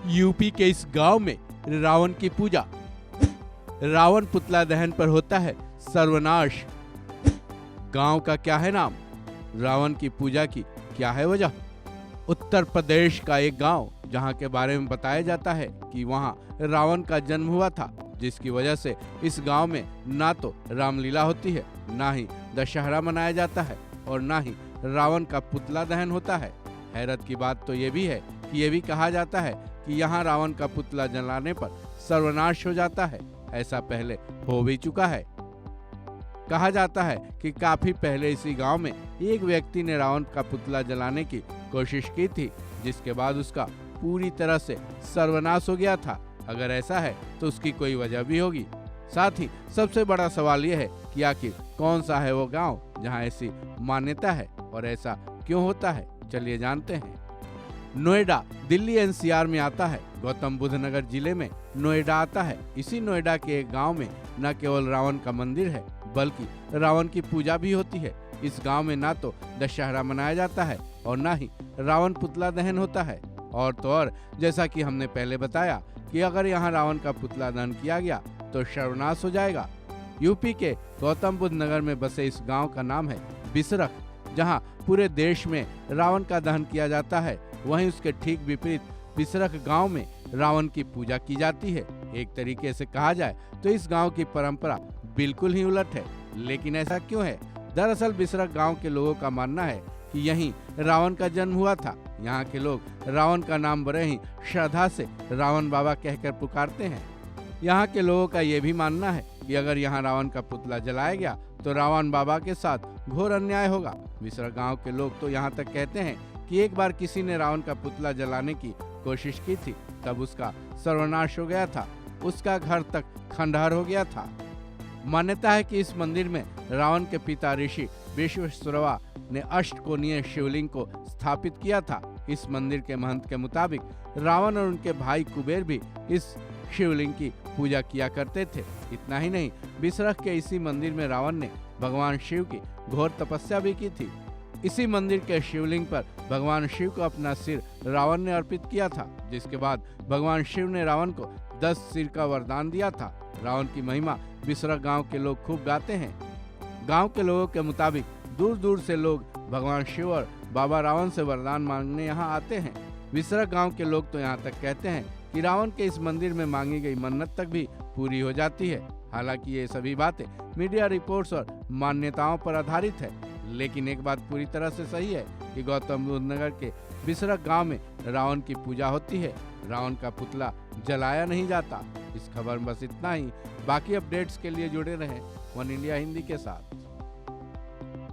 UP के इस गांव में रावण की पूजा। रावण पुतला दहन पर होता है सर्वनाश। गांव का क्या है नाम? रावण की पूजा की क्या है वजह? उत्तर प्रदेश का एक गांव जहां के बारे में बताया जाता है कि वहां रावण का जन्म हुआ था, जिसकी वजह से इस गांव में ना तो रामलीला होती है, ना ही दशहरा मनाया जाता है और ना ही रावण का पुतला दहन होता है। हैरत की बात तो ये भी है कि ये भी कहा जाता है कि यहाँ रावण का पुतला जलाने पर सर्वनाश हो जाता है। ऐसा पहले हो भी चुका है। कहा जाता है कि काफी पहले इसी गांव में एक व्यक्ति ने रावण का पुतला जलाने की कोशिश की थी, जिसके बाद उसका पूरी तरह से सर्वनाश हो गया था। अगर ऐसा है तो उसकी कोई वजह भी होगी। साथ ही सबसे बड़ा सवाल यह है कि आखिर कौन सा है वो गांव जहां ऐसी मान्यता है और ऐसा क्यों होता है। चलिए जानते हैं। नोएडा दिल्ली एनसीआर में आता है। गौतम बुद्ध नगर जिले में नोएडा आता है। इसी नोएडा के एक गांव में न केवल रावण का मंदिर है, बल्कि रावण की पूजा भी होती है। इस गांव में ना तो दशहरा मनाया जाता है और ना ही रावण पुतला दहन होता है। और तो और, जैसा कि हमने पहले बताया कि अगर यहाँ रावण का पुतला दहन किया गया तो सर्वनाश हो जाएगा। यूपी के गौतम बुद्ध नगर में बसे इस गांव का नाम है बिसरख, जहां पूरे देश में रावण का दहन किया जाता है, वहीं उसके ठीक विपरीत बिसरख गांव में रावण की पूजा की जाती है। एक तरीके से कहा जाए तो इस गांव की परंपरा बिल्कुल ही उलट है। लेकिन ऐसा क्यों है? दरअसल बिसरख गांव के लोगों का मानना है कि यहीं रावण का जन्म हुआ था। यहाँ के लोग रावण का नाम बड़े ही श्रद्धा से रावण बाबा कहकर पुकारते हैं। यहाँ के लोगों का ये भी मानना है कि अगर यहाँ रावण का पुतला जलाया गया तो रावण बाबा के साथ घोर अन्याय होगा। बिसरख गांव के लोग तो यहाँ तक कहते हैं कि एक बार किसी ने रावण का पुतला जलाने की कोशिश की थी, तब उसका सर्वनाश हो गया था। उसका घर तक खंडहर हो गया था। मान्यता है कि इस मंदिर में रावण के पिता ऋषि विश्वामित्र ने अष्टकोणीय शिवलिंग को स्थापित किया था। इस मंदिर के महंत के मुताबिक रावण और उनके भाई कुबेर भी इस शिवलिंग की पूजा किया करते थे। इतना ही नहीं, बिसरख के इसी मंदिर में रावण ने भगवान शिव की घोर तपस्या भी की थी। इसी मंदिर के शिवलिंग पर भगवान शिव को अपना सिर रावण ने अर्पित किया था, जिसके बाद भगवान शिव ने रावण को 10 सिर का वरदान दिया था। रावण की महिमा बिसरख गांव के लोग खूब गाते हैं। गांव के लोगों के मुताबिक दूर दूर से लोग भगवान शिव और बाबा रावण से वरदान मांगने यहाँ आते हैं। बिसरख गांव के लोग तो यहाँ तक कहते हैं कि रावण के इस मंदिर में मांगी गई मन्नत तक भी पूरी हो जाती है। हालांकि ये सभी बातें मीडिया रिपोर्ट्स और मान्यताओं पर आधारित है, लेकिन एक बात पूरी तरह से सही है कि गौतम बुद्ध नगर के बिसरख गांव में रावण की पूजा होती है। रावण का पुतला जलाया नहीं जाता। इस खबर में बस इतना ही। बाकी अपडेट्स के लिए जुड़े रहें वन इंडिया हिंदी के साथ।